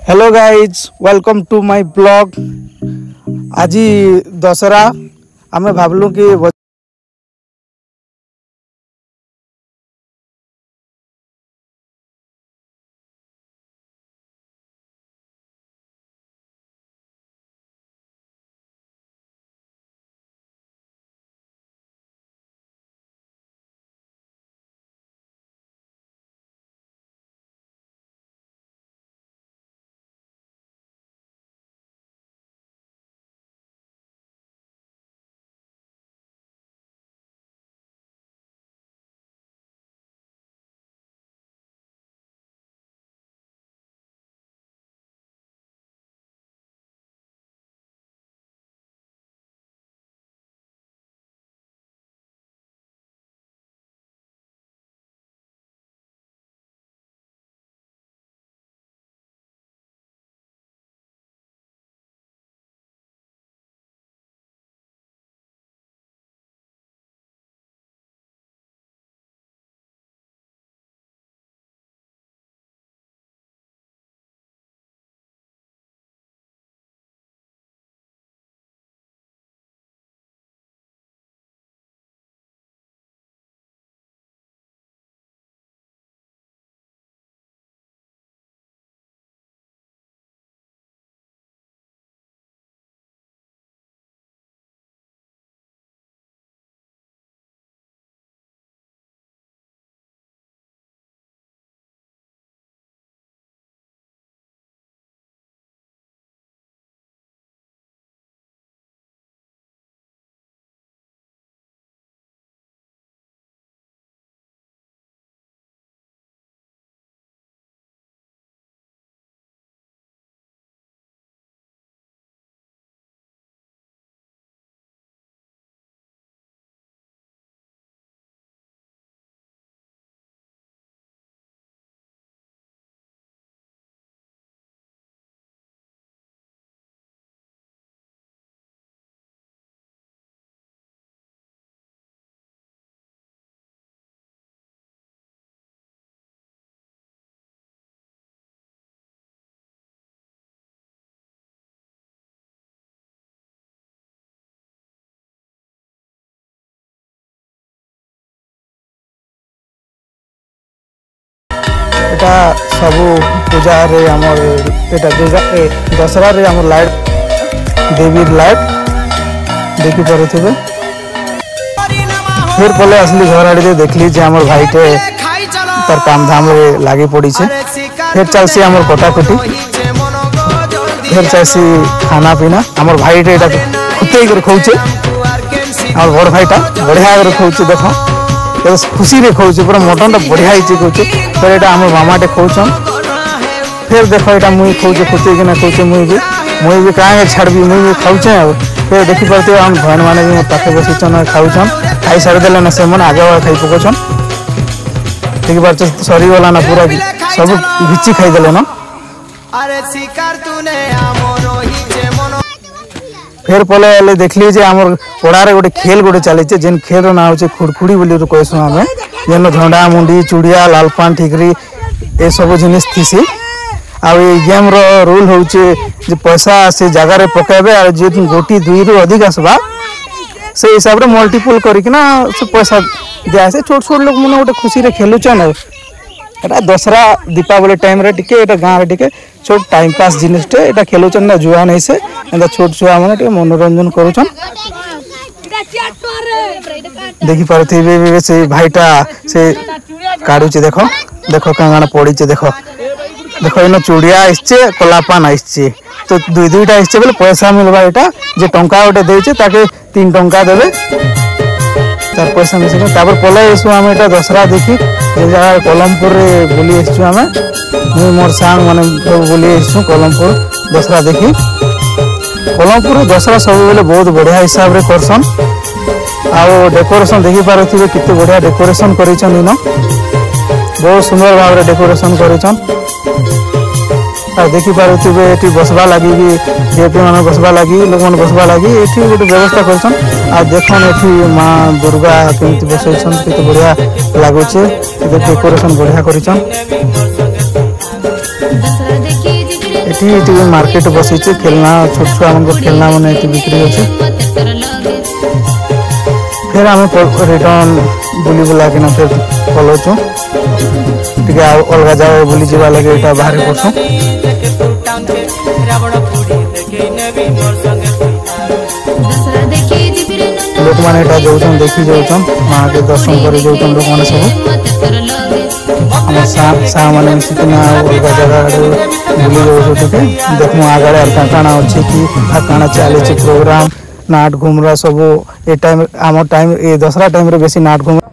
Hello guys welcome to my blog. आज दशहरा आमे भावलु कि एटा सब पूजा रे हमर एटा दशहरा रे हमर लाइट देवी लाइट देखि परथिबे। फिर पले असली घर आड़े देखली जे हमर भाईटे तार काम धाम रे लागी पड़ी छे। फिर चलसी हमर कटाकटी, फिर चलसी खाना पीना। हमर भाईटे एटा खुते कर खौचे, हमर बड़ भाईटा बढ़िया कर खौचे। देखो खुशी रे खौचे, पूरा मटन टा बढ़िया हिचे खौचे। फिर एटा हमर मामाटे खौछन। फिर देखो एटा मुई खौचे खुते कि ना खौचे, मुई भी काहे छाड़बी, मुई भी खाउछे। फिर देखि परते हम भन माने भी पाखे बसिछन खाउछन। खाई सारि देले ना से मन आगे खाई पकोछन। ठीक बात सरी वाला ना पूरा सब घिची खाई देले ना। अरे शिकार तूने हमरो हिचे मनो। फिर पले देखली जे हमर पड़ारे गोटे खेल गोटे चली जेन खेल ना हो खुड़खुड़ी बोली कहसु आम। जेन झंडा मुंडी चूड़िया लालपान ठिकरी ए सब जिनिस थीसी। आ गेम रो रूल हो पैसा से जगार पकेबे और जे गोटी दुई रु अधिक आसबा से हिसाब रे मल्टीपल करकिना से पैसा दिया से। छोट छोट लोग मन गोटे खुशी रे खेलुचन। एटा दशहरा दीपावली टाइम रे टिके एटा गाँव रे टिके छोट टाइम पास जिनिसटे एटा खेलुचन ना जुआ नहीं से एटा छोट छुआ माने टिके मनोरंजन करूचन। देखि परथिबे से भाईटा से काडुचे। देखो देखो कांगाना पड़ीचे। देखो देखो इन चूड़िया आइछे कलापान आइछे तो दुई दुईटा आइछे बोले पैसा मिलबा। एटा जे टंका गोटे देइछे ताके 3 टंका देबे तार पैसा मिसे। तापर पले एसु हम एटा दशहरा देखि जे जगह कोलमपुर रे बुली एसु हम। मु मोर सांग माने सब बुली एसु कोलमपुर दशहरा देखि। कोलमपुर दशहरा सब बेले बहुत बढ़िया हिसाब रे करसन। आउ डेकोरेशन देखि पारथिबे किते बढ़िया डेकोरेशन करिछन। इनो बहुत सुंदर भाव रे डेकोरेशन करिछन। आ देखि पारथिबे एठी बसबा लागि भी जेपी माने बसबा लागि लोक माने बसबा लागि एठी गोटे व्यवस्था करछन। आ देखन एठी मां दुर्गा केमति बसैछन केते बढ़िया लागुचे। डेकोरेशन बढ़िया करिछन। ये मार्केट बसी खेलना छोट छुआ मन खेलना मैंने बिक्री अच्छे फिर आम रिटर्न बुली बुला कि फिर पलाऊँ टे अलग जगह बुली जावा लगे यहाँ बाहर पड़सू लोक मैंने जाऊन देखी जाऊन माँ के दर्शन कर जाऊन लोक मैंने सब सा मैंने मिसिकिना अलग जगह बुली जाऊँ देखूँ आगे काଣା अच्छे कि काଣା चली प्रोग्राम नाट घुमरा सब ए टाइम आम टाइम ए दसरा टाइम रे बेसी नाट घुमरा